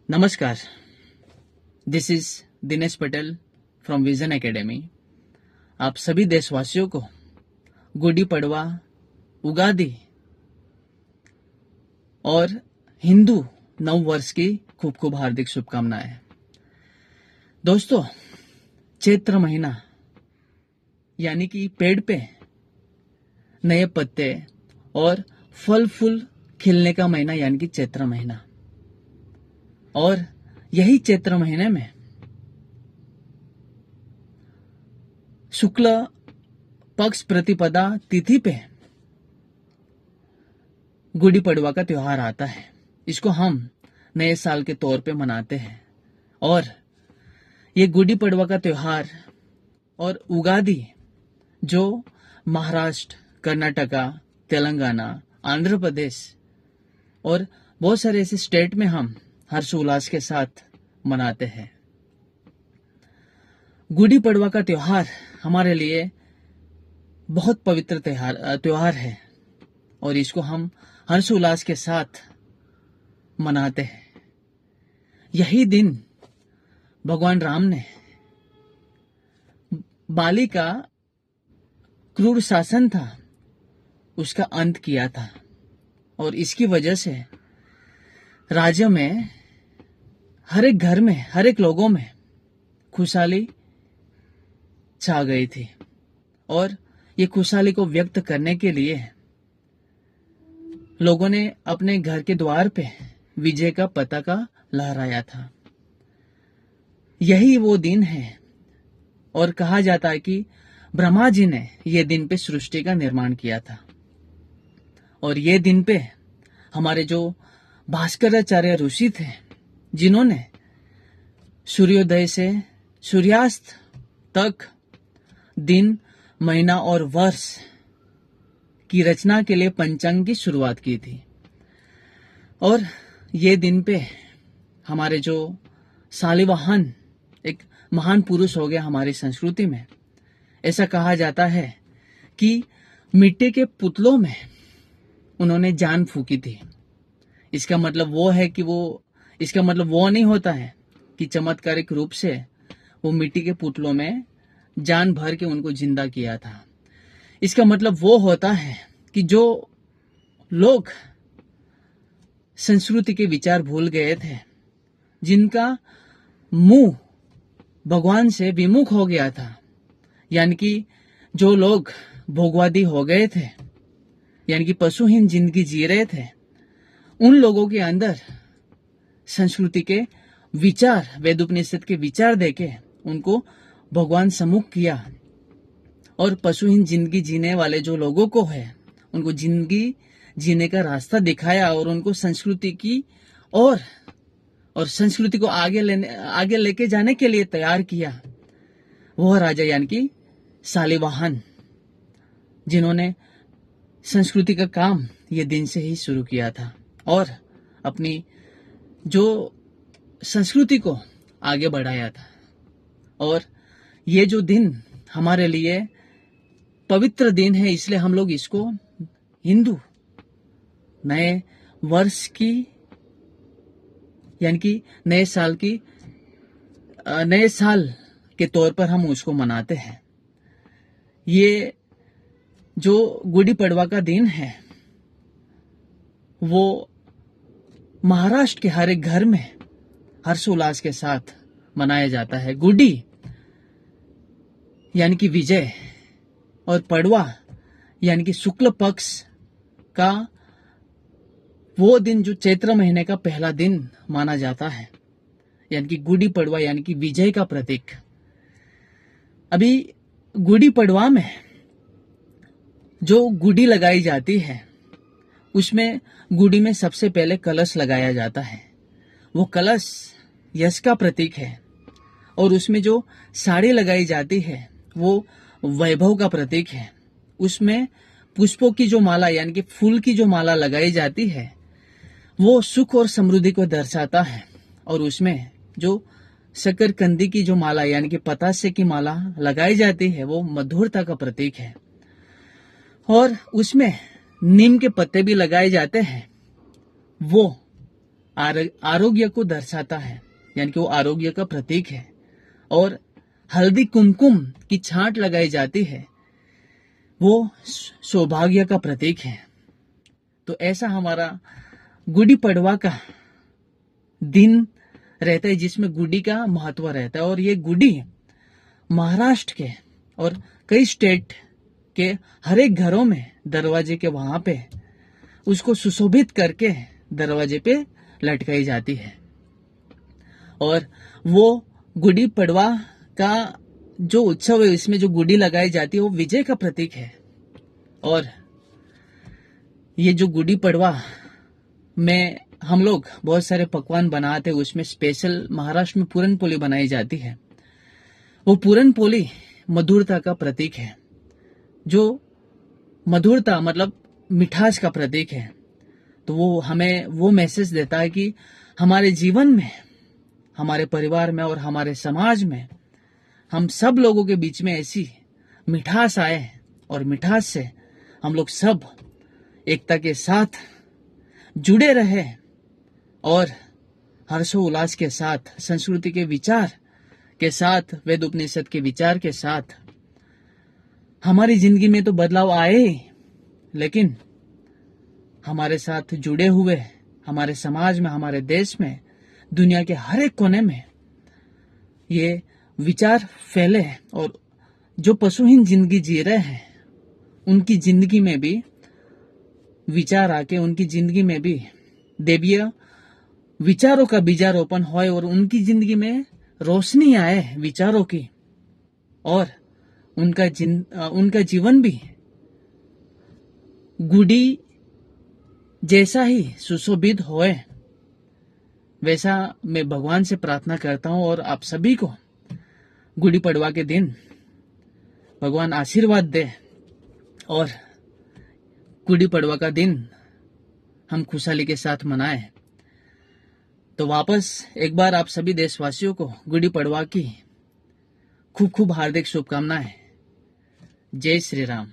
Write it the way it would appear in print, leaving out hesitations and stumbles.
नमस्कार, this is Dinesh Patel from vision academy. आप सभी देशवासियों को गुड़ी पड़वा, उगादी और हिंदू नव वर्ष की खूब खूब हार्दिक शुभकामनाएं। दोस्तों, चैत्र महीना यानी कि पेड़ पे नए पत्ते और फल फूल खिलने का महीना यानी कि चैत्र महीना। और यही चैत्र महीने में शुक्ल पक्ष प्रतिपदा तिथि पे गुड़ी पड़वा का त्योहार आता है। इसको हम नए साल के तौर पे मनाते हैं। और ये गुड़ी पड़वा का त्योहार और उगादी जो महाराष्ट्र, कर्नाटका, तेलंगाना, आंध्र प्रदेश और बहुत सारे ऐसे स्टेट में हम हर्षोल्लास के साथ मनाते हैं। गुड़ी पड़वा का त्योहार हमारे लिए बहुत पवित्र त्योहार है और इसको हम हर्षोल्लास के साथ मनाते हैं। यही दिन भगवान राम ने बाली का क्रूर शासन था उसका अंत किया था और इसकी वजह से राज्य में हर एक घर में, हर एक लोगों में खुशहाली छा गई थी। और ये खुशहाली को व्यक्त करने के लिए लोगों ने अपने घर के द्वार पे विजय का पताका लहराया था। यही वो दिन है और कहा जाता है कि ब्रह्मा जी ने ये दिन पे सृष्टि का निर्माण किया था। और ये दिन पे हमारे जो भास्कराचार्य ऋषि थे, जिन्होंने सूर्योदय से सूर्यास्त तक दिन, महीना और वर्ष की रचना के लिए पंचांग की शुरुआत की थी। और ये दिन पे हमारे जो सालिवाहन एक महान पुरुष हो गया हमारी संस्कृति में। ऐसा कहा जाता है कि मिट्टी के पुतलों में उन्होंने जान फूकी थी। इसका मतलब वो नहीं होता है कि चमत्कारिक रूप से वो मिट्टी के पुतलों में जान भर के उनको जिंदा किया था। इसका मतलब वो होता है कि जो लोग संस्कृति के विचार भूल गए थे, जिनका मुंह भगवान से विमुख हो गया था, यानी कि जो लोग भोगवादी हो गए थे, यानी कि पशुहीन जिंदगी जी रहे थे, उन लोगों के अंदर संस्कृति के विचार, वेद उपनिषद के विचार देके उनको भगवान सम्मुख किया। और पशुहीन जिंदगी जीने वाले जो लोगों को है, उनको जिंदगी जीने का रास्ता दिखाया और उनको संस्कृति की और संस्कृति को आगे लेके जाने के लिए तैयार किया। वह राजा यानी कि सालिवाहन, जिन्होंने संस्कृति का काम ये दिन से ही शुरू किया था और अपनी जो संस्कृति को आगे बढ़ाया था। और ये जो दिन हमारे लिए पवित्र दिन है, इसलिए हम लोग इसको हिंदू नए वर्ष की यानी कि नए साल के तौर पर हम उसको मनाते हैं। ये जो गुड़ी पड़वा का दिन है वो महाराष्ट्र के हर एक घर में हर्षोल्लास के साथ मनाया जाता है। गुड़ी यानी कि विजय और पड़वा यानी कि शुक्ल पक्ष का वो दिन जो चैत्र महीने का पहला दिन माना जाता है, यानी कि गुड़ी पड़वा यानी कि विजय का प्रतीक। अभी गुड़ी पड़वा में जो गुड़ी लगाई जाती है उसमें गुड़ी में सबसे पहले कलश लगाया जाता है। वो कलश यश का प्रतीक है और उसमें जो साड़ी लगाई जाती है वो वैभव का प्रतीक है। उसमें पुष्पों की जो माला यानी कि फूल की जो माला लगाई जाती है वो सुख और समृद्धि को दर्शाता है। और उसमें जो शकरकंदी की जो माला यानी कि पतासे की माला लगाई जाती है वो मधुरता का प्रतीक है। और उसमें नीम के पत्ते भी लगाए जाते हैं, वो आरोग्य को दर्शाता है, यानी कि वो आरोग्य का प्रतीक है। और हल्दी कुमकुम की छांट लगाई जाती है, वो सौभाग्य का प्रतीक है। तो ऐसा हमारा गुड़ी पड़वा का दिन रहता है, जिसमें गुड़ी का महत्व रहता है। और ये गुड़ी महाराष्ट्र के और कई स्टेट के हर एक घरों में दरवाजे के वहां पे उसको सुशोभित करके दरवाजे पे लटकाई जाती है। और वो गुड़ी पड़वा का जो उत्सव है, इसमें जो गुड़ी लगाई जाती है, वो विजय का प्रतीक है। और ये जो गुड़ी पड़वा में हम लोग बहुत सारे पकवान बनाते हैं, उसमें स्पेशल महाराष्ट्र में पूरन पोली बनाई जाती है। वो पूरन पोली मधुरता का प्रतीक है, जो मधुरता मतलब मिठास का प्रतीक है। तो वो हमें वो मैसेज देता है कि हमारे जीवन में, हमारे परिवार में और हमारे समाज में हम सब लोगों के बीच में ऐसी मिठास आए, और मिठास से हम लोग सब एकता के साथ जुड़े रहे, और हर्षोल्लास के साथ, संस्कृति के विचार के साथ, वेद उपनिषद के विचार के साथ हमारी जिंदगी में तो बदलाव आए, लेकिन हमारे साथ जुड़े हुए हमारे समाज में, हमारे देश में, दुनिया के हर एक कोने में ये विचार फैले, और जो पशुहीन जिंदगी जी रहे हैं उनकी जिंदगी में भी विचार आके, उनकी जिंदगी में भी देवीय विचारों का बीजारोपण होए, और उनकी जिंदगी में रोशनी आए विचारों की, और उनका जीवन भी गुड़ी जैसा ही सुशोभित होए, वैसा मैं भगवान से प्रार्थना करता हूं। और आप सभी को गुड़ी पड़वा के दिन भगवान आशीर्वाद दे, और गुड़ी पड़वा का दिन हम खुशहाली के साथ मनाएं। तो वापस एक बार आप सभी देशवासियों को गुड़ी पड़वा की खूब खूब हार्दिक शुभकामनाएं। जय श्री राम।